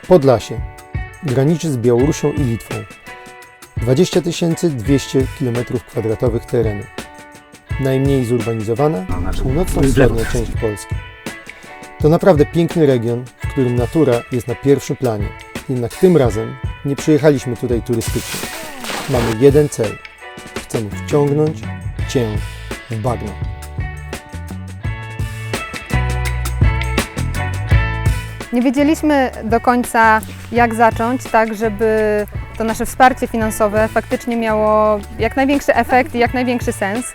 Podlasie graniczy z Białorusią i Litwą. 20 200 km² terenu. Najmniej zurbanizowana, północno-wschodnia część Polski. To naprawdę piękny region, w którym natura jest na pierwszym planie. Jednak tym razem nie przyjechaliśmy tutaj turystycznie. Mamy jeden cel. Chcemy wciągnąć Cię w bagno. Nie wiedzieliśmy do końca, jak zacząć, tak żeby to nasze wsparcie finansowe faktycznie miało jak największy efekt i jak największy sens,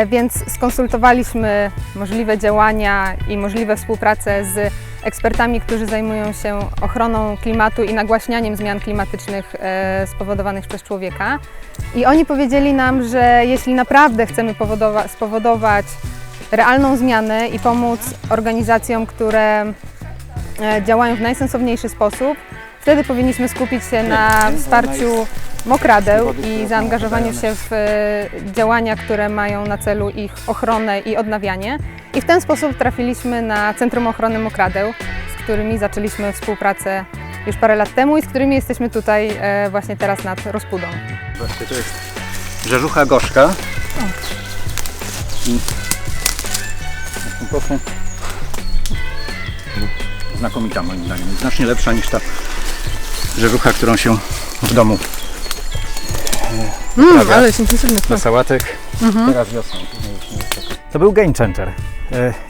więc skonsultowaliśmy możliwe działania i możliwe współpracę z ekspertami, którzy zajmują się ochroną klimatu i nagłaśnianiem zmian klimatycznych spowodowanych przez człowieka. I oni powiedzieli nam, że jeśli naprawdę chcemy spowodować realną zmianę i pomóc organizacjom, które działają w najsensowniejszy sposób, wtedy powinniśmy skupić się na wsparciu mokradeł i zaangażowaniu się w działania, które mają na celu ich ochronę i odnawianie. I w ten sposób trafiliśmy na Centrum Ochrony Mokradeł, z którymi zaczęliśmy współpracę już parę lat temu i z którymi jesteśmy tutaj właśnie teraz nad Rozpudą. Zobaczcie, to jest rzeżucha gorzka. I po prostu znakomita moim zdaniem. Znacznie lepsza niż ta rzeżucha, którą się w domu ale jest intensywny do sałatek. Teraz wiosną. To był game changer.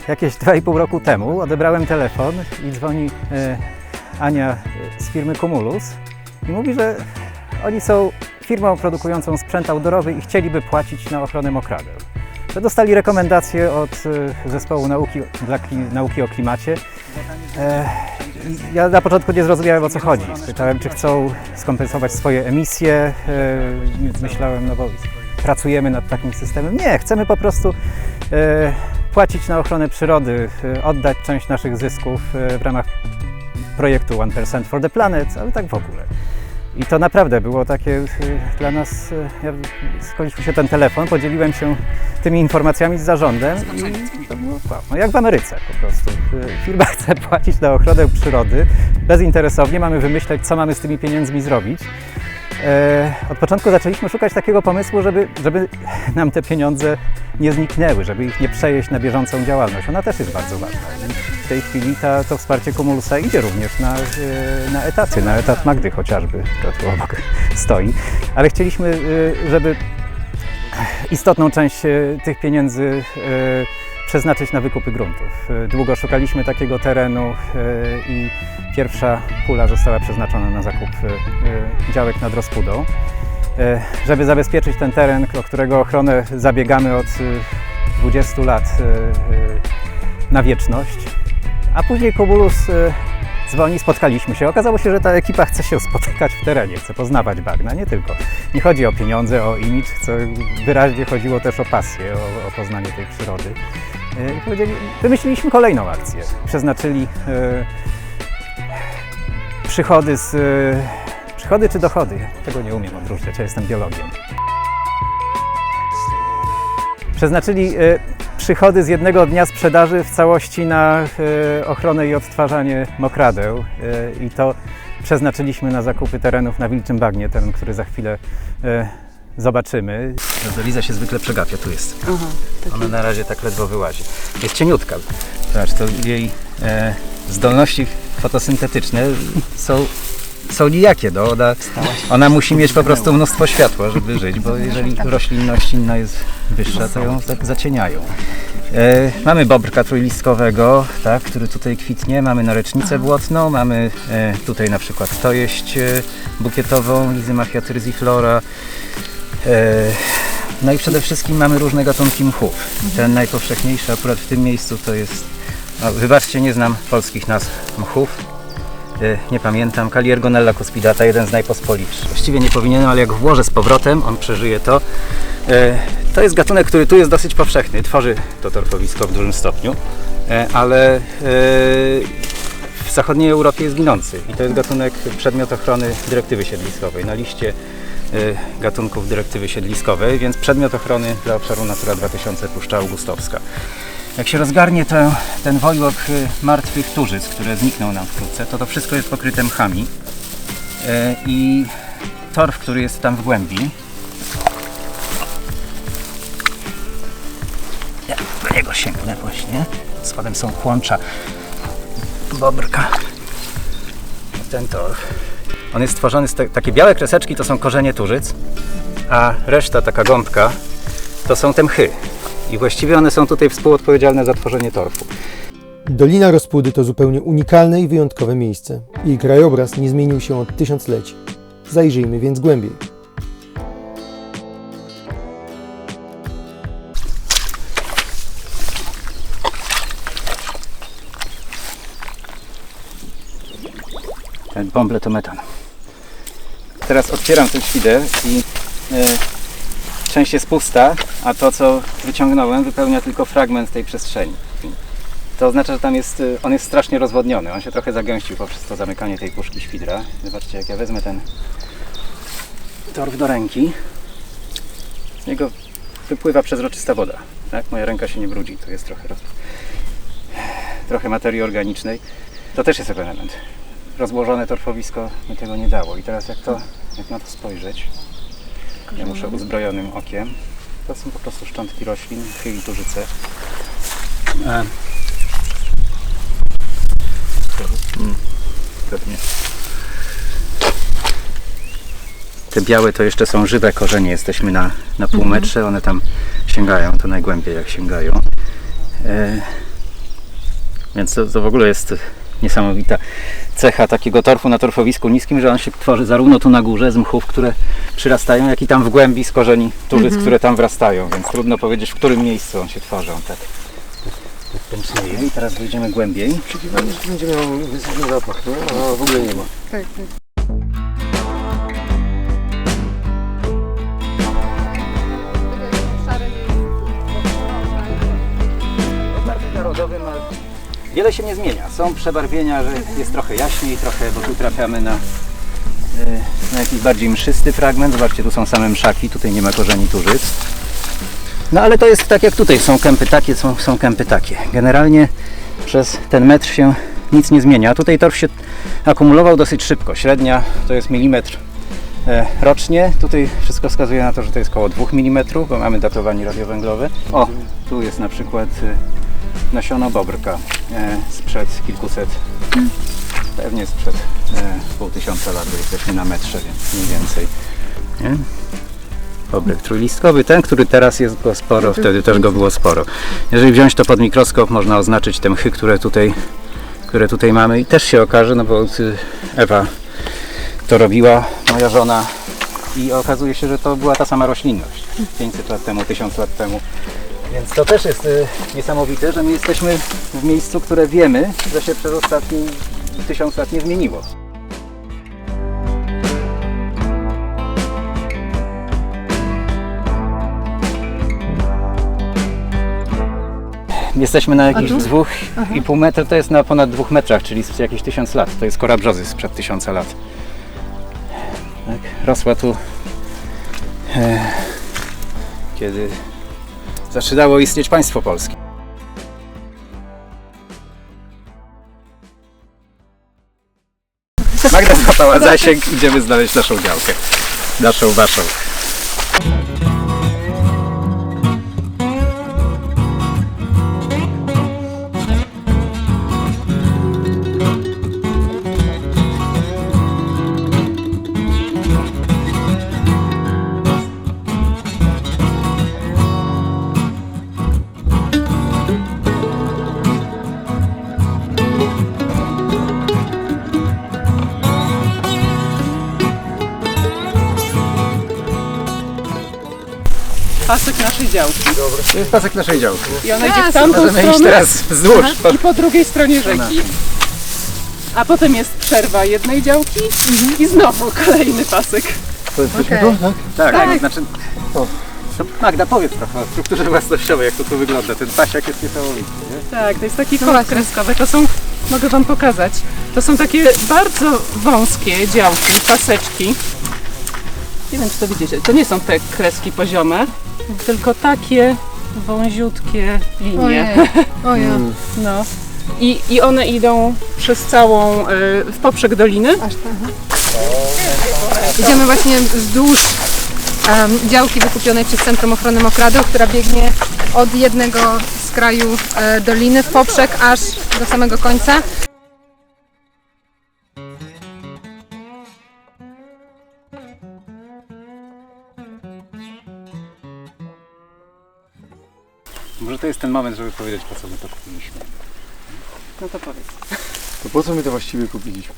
Jakieś 2,5 roku temu odebrałem telefon i dzwoni Ania z firmy Cumulus i mówi, że oni są firmą produkującą sprzęt outdoorowy i chcieliby płacić na ochronę mokradeł. Że dostali rekomendacje od Zespołu Nauki o Klimacie. Ja na początku nie zrozumiałem, o co chodzi. Pytałem, czy chcą skompensować swoje emisje. Myślałem, no bo pracujemy nad takim systemem. Nie, chcemy po prostu płacić na ochronę przyrody, oddać część naszych zysków w ramach projektu 1% for the Planet, ale tak w ogóle. I to naprawdę było takie dla nas, ja skończył się ten telefon, podzieliłem się tymi informacjami z zarządem i to było wow, no jak w Ameryce po prostu. Firma chce płacić na ochronę przyrody, bezinteresownie mamy wymyśleć, co mamy z tymi pieniędzmi zrobić. Od początku zaczęliśmy szukać takiego pomysłu, żeby nam te pieniądze nie zniknęły, żeby ich nie przejeść na bieżącą działalność. Ona też jest bardzo ważna. W tej chwili to wsparcie Cumulusa idzie również na etaty, na etat Magdy chociażby, która tu obok stoi. Ale chcieliśmy, żeby istotną część tych pieniędzy przeznaczyć na wykupy gruntów. Długo szukaliśmy takiego terenu i pierwsza pula została przeznaczona na zakup działek nad Rozpudą. Żeby zabezpieczyć ten teren, o którego ochronę zabiegamy od 20 lat na wieczność. A później Cumulus dzwoni, spotkaliśmy się. Okazało się, że ta ekipa chce się spotykać w terenie, chce poznawać bagna, nie tylko. Nie chodzi o pieniądze, o imidż, wyraźnie chodziło też o pasję, o poznanie tej przyrody. I powiedzieli, wymyśliliśmy kolejną akcję. Przeznaczyli przychody czy dochody? Tego nie umiem odróżniać, ja jestem biologiem. Przeznaczyli przychody z jednego dnia sprzedaży w całości na ochronę i odtwarzanie mokradeł i to przeznaczyliśmy na zakupy terenów na Wilczym Bagnie, teren, który za chwilę zobaczymy. Liza się zwykle przegapia, tu jest. Aha, ona na razie tak ledwo wyłazi. Jest cieniutka. Zobacz, to jej zdolności fotosyntetyczne są nijakie. No, ona musi mieć po prostu mnóstwo światła, żeby żyć, bo jeżeli roślinność inna jest wyższa, to ją tak zacieniają. Mamy bobrka trójlistkowego, tak, który tutaj kwitnie, mamy narecznicę błotną, mamy tutaj na przykład tojeść bukietową, Lizy machiatyrziflora. No i przede wszystkim mamy różne gatunki mchów. Ten najpowszechniejszy akurat w tym miejscu to jest, no, wybaczcie, nie znam polskich nazw mchów. Nie pamiętam, Caliergonella cuspidata, jeden z najpospolitszych. Właściwie nie powinienem, ale jak włożę z powrotem, on przeżyje to. To jest gatunek, który tu jest dosyć powszechny, tworzy to torfowisko w dużym stopniu, ale w zachodniej Europie jest ginący i to jest gatunek przedmiot ochrony dyrektywy siedliskowej, na liście gatunków dyrektywy siedliskowej, więc przedmiot ochrony dla obszaru Natura 2000 Puszcza Augustowska. Jak się rozgarnie ten wojłok martwych turzyc, które znikną nam wkrótce, to wszystko jest pokryte mchami i torf, który jest tam w głębi, ja do niego sięgnę właśnie, spodem są kłącza bobrka, ten torf. On jest stworzony z takie białe kreseczki, to są korzenie turzyc, a reszta, taka gąbka, to są te mchy. I właściwie one są tutaj współodpowiedzialne za tworzenie torfu. Dolina Rospudy to zupełnie unikalne i wyjątkowe miejsce. Jej krajobraz nie zmienił się od tysiącleci. Zajrzyjmy więc głębiej. Ten bąble to metan. Teraz otwieram ten świder i część jest pusta, a to, co wyciągnąłem, wypełnia tylko fragment tej przestrzeni. To oznacza, że tam jest, on jest strasznie rozwodniony. On się trochę zagęścił poprzez to zamykanie tej puszki świdra. Zobaczcie, jak ja wezmę ten torf do ręki, z niego wypływa przezroczysta woda. Tak? Moja ręka się nie brudzi, tu jest trochę materii organicznej. To też jest ewenement. Rozłożone torfowisko mi tego nie dało. I teraz jak na to spojrzeć, ja muszę uzbrojonym okiem. To są po prostu szczątki roślin, mchy i turzyce. Pewnie. Te białe to jeszcze są żywe korzenie. Jesteśmy na pół metrze, one tam sięgają, to najgłębiej jak sięgają. Więc to w ogóle jest niesamowita cecha takiego torfu na torfowisku niskim, że on się tworzy zarówno tu na górze z mchów, które przyrastają, jak i tam w głębi z korzeni turzyc, które tam wrastają, więc trudno powiedzieć, w którym miejscu on się tworzy. On tak pęcznieje. I teraz wyjdziemy głębiej. Oczekiwanie, że będzie miał intensywny zapach, a w ogóle nie ma. Tak. Parku Narodowym wiele się nie zmienia. Są przebarwienia, że jest trochę jaśniej, trochę, bo tu trafiamy na jakiś bardziej mszysty fragment. Zobaczcie, tu są same mszaki, tutaj nie ma korzeni turzyc. No ale to jest tak jak tutaj, są kępy takie, są kępy takie. Generalnie przez ten metr się nic nie zmienia. Tutaj torf się akumulował dosyć szybko. Średnia to jest milimetr rocznie. Tutaj wszystko wskazuje na to, że to jest około 2 mm, bo mamy datowanie radiowęglowe. O, tu jest na przykład nasiono bobrka sprzed kilkuset, pewnie sprzed pół tysiąca lat, bo jesteśmy na metrze, więc mniej więcej. Nie? Bobrek trójlistkowy, ten, który teraz jest go sporo, wtedy też go było sporo. Jeżeli wziąć to pod mikroskop, można oznaczyć te mchy, które tutaj mamy i też się okaże, no bo Ewa to robiła, moja żona, i okazuje się, że to była ta sama roślinność 500 lat temu, 1000 lat temu. Więc to też jest niesamowite, że my jesteśmy w miejscu, które wiemy, że się przez ostatni 1000 lat nie zmieniło. Jesteśmy na jakichś 2,5 metra, to jest na ponad 2 metrach, czyli jakieś 1000 lat. To jest kora brzozy sprzed 1000 lat. Tak, rosła tu, kiedy zaczynało istnieć państwo polskie. Magda złapała zasięg, idziemy znaleźć naszą działkę, naszą, waszą. Pasek naszej działki. To jest pasek naszej działki. I ona idzie w tamtą Możemy iść stronę teraz wzdłuż. i po drugiej stronie rzeki. A potem jest przerwa jednej działki i znowu kolejny pasek. Tak, znaczy... To Magda, powiedz trochę o strukturze własnościowej, jak to tu wygląda. Ten pasiak jest niesamowity, nie? Tak, to jest taki kod kreskowy. To są, mogę Wam pokazać, to są takie bardzo wąskie działki, paseczki. Nie wiem, czy to widzicie. To nie są te kreski poziome, tylko takie wąziutkie linie. Ojej, ojej. No. I one idą przez całą, w poprzek doliny. Aż tak. Idziemy właśnie wzdłuż działki wykupionej przez Centrum Ochrony Mokradł, która biegnie od jednego skraju doliny w poprzek aż do samego końca. Może to jest ten moment, żeby powiedzieć, po co my to kupiliśmy. No to powiedz. To po co my to właściwie kupiliśmy?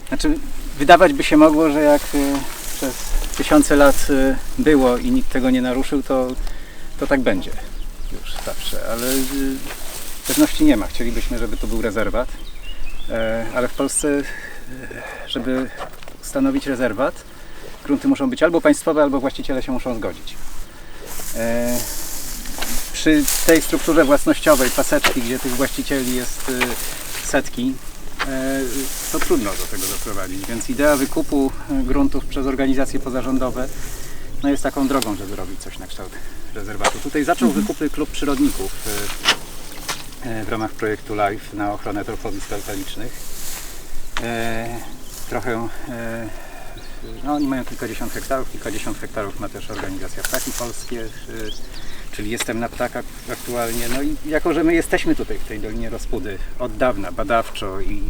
Znaczy, wydawać by się mogło, że jak przez tysiące lat było i nikt tego nie naruszył, to tak będzie już zawsze, ale pewności nie ma. Chcielibyśmy, żeby to był rezerwat, ale w Polsce, żeby ustanowić rezerwat, grunty muszą być albo państwowe, albo właściciele się muszą zgodzić. Przy tej strukturze własnościowej paseczki, gdzie tych właścicieli jest setki, to trudno do tego doprowadzić, więc idea wykupu gruntów przez organizacje pozarządowe no jest taką drogą, żeby robić coś na kształt rezerwatu. Tutaj zaczął wykupy Klub Przyrodników w ramach projektu LIFE na ochronę torfowisk alkalicznych. No oni mają kilkadziesiąt hektarów ma też organizacja Ptaki Polskie, czyli Jestem na Ptakach aktualnie. No i jako, że my jesteśmy tutaj w tej Dolinie Rospudy od dawna, badawczo i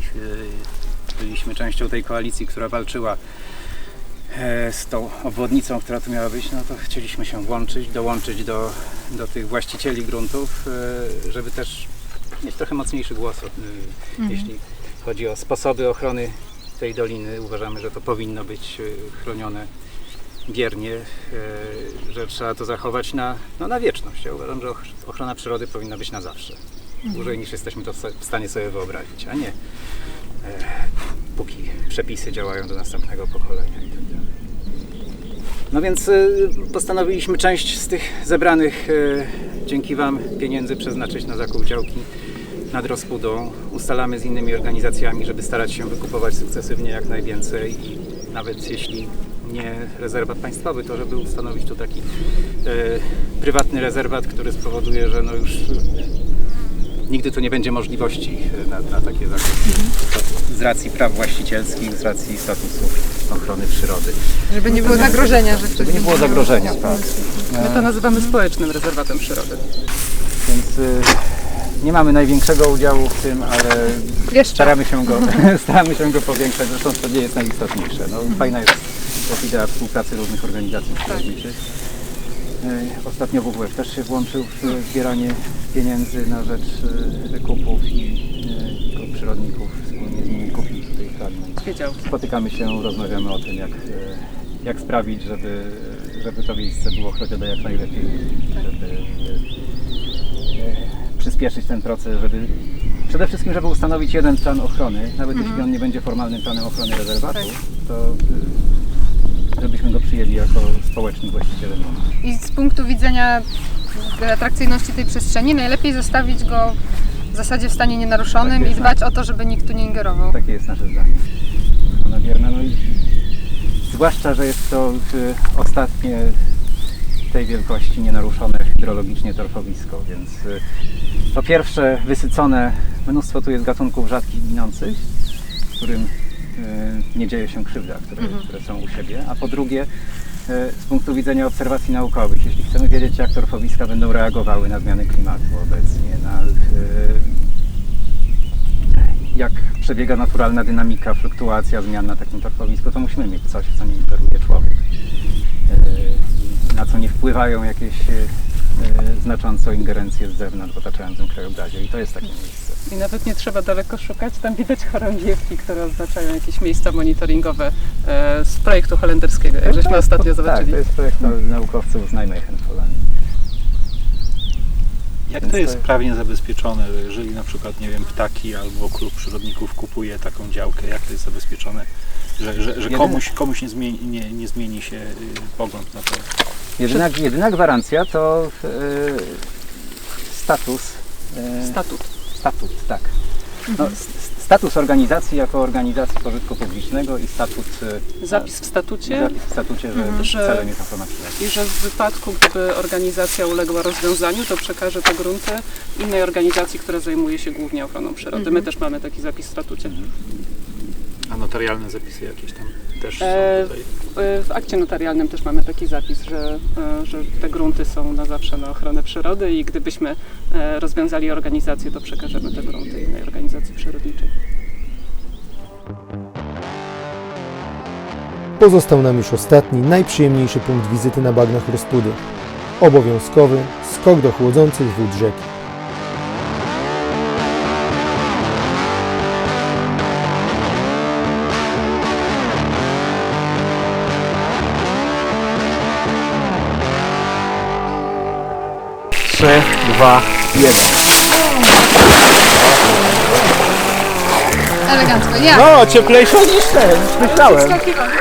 byliśmy częścią tej koalicji, która walczyła z tą obwodnicą, która tu miała być, no to chcieliśmy się dołączyć do tych właścicieli gruntów, żeby też mieć trochę mocniejszy głos, jeśli chodzi o sposoby ochrony tej doliny. Uważamy, że to powinno być chronione biernie, że trzeba to zachować na wieczność. Ja uważam, że ochrona przyrody powinna być na zawsze. Dłużej niż jesteśmy to w stanie sobie wyobrazić, a nie póki przepisy działają do następnego pokolenia i tak dalej. No więc postanowiliśmy część z tych zebranych dzięki Wam pieniędzy przeznaczyć na zakup działki nad Rospudą. Ustalamy z innymi organizacjami, żeby starać się wykupować sukcesywnie jak najwięcej i nawet jeśli nie rezerwat państwowy, to żeby ustanowić tu taki prywatny rezerwat, który spowoduje, że no już nigdy tu nie będzie możliwości na takie zakupy z racji praw właścicielskich, z racji statusu ochrony przyrody. Żeby nie było zagrożenia, że Żeby nie było zagrożenia, tak. My to nazywamy społecznym rezerwatem przyrody. Więc nie mamy największego udziału w tym, ale staramy się go powiększać, zresztą to nie jest najistotniejsze. No, fajna jest idea współpracy różnych organizacji przyrodniczych. Ostatnio WWF też się włączył w zbieranie pieniędzy na rzecz wykupów i Klub Przyrodników wspólnie z nimi kupił tutaj fragment. Spotykamy się, rozmawiamy o tym, jak sprawić, żeby to miejsce było chronione jak najlepiej, żeby przyspieszyć ten proces, przede wszystkim, żeby ustanowić jeden plan ochrony, nawet jeśli on nie będzie formalnym planem ochrony rezerwatu, to żebyśmy go przyjęli jako społeczny właściciel. I z punktu widzenia atrakcyjności tej przestrzeni najlepiej zostawić go w zasadzie w stanie nienaruszonym i dbać o to, żeby nikt tu nie ingerował. Takie jest nasze zdanie. Ona wierna, no i zwłaszcza, że jest to ostatnie tej wielkości nienaruszone hydrologicznie torfowisko, więc po pierwsze wysycone, mnóstwo tu jest gatunków rzadkich, ginących, którym nie dzieje się krzywda, które są u siebie, a po drugie z punktu widzenia obserwacji naukowych, jeśli chcemy wiedzieć, jak torfowiska będą reagowały na zmiany klimatu obecnie, jak przebiega naturalna dynamika, fluktuacja zmian na takim torfowisku, to musimy mieć coś, co nie ingeruje człowiek, na co nie wpływają jakieś znacząco ingerencje z zewnątrz w otaczającym krajobrazie i to jest takie miejsce. I nawet nie trzeba daleko szukać, tam widać chorągiewki, które oznaczają jakieś miejsca monitoringowe z projektu holenderskiego, jak żeśmy ostatnio zobaczyli. Tak, to jest projekt naukowców z Nijmegen-Polanii. Jak to jest prawnie zabezpieczone, że jeżeli na przykład, nie wiem, Ptaki albo Klub Przyrodników kupuje taką działkę, jak to jest zabezpieczone, że komuś nie zmieni się pogląd na to? Jedyna gwarancja to Statut, tak. No, status organizacji jako organizacji pożytku publicznego i statut, Zapis w statucie, zapis w statucie, że celem jest ochrona przyrody. i że w wypadku, gdyby organizacja uległa rozwiązaniu, to przekaże te grunty innej organizacji, która zajmuje się głównie ochroną przyrody. My też mamy taki zapis w statucie. A notarialne zapisy jakieś tam też są tutaj? W akcie notarialnym też mamy taki zapis, że te grunty są na zawsze na ochronę przyrody i gdybyśmy rozwiązali organizację, to przekażemy te grunty innej organizacji przyrodniczej. Pozostał nam już ostatni, najprzyjemniejszy punkt wizyty na bagnach Rozpudy. Obowiązkowy skok do chłodzących wód rzeki. Trzy, dwa, jeden. Elegancko, ja! No, cieplejsze niż ten, myślałem. Skakiwanie.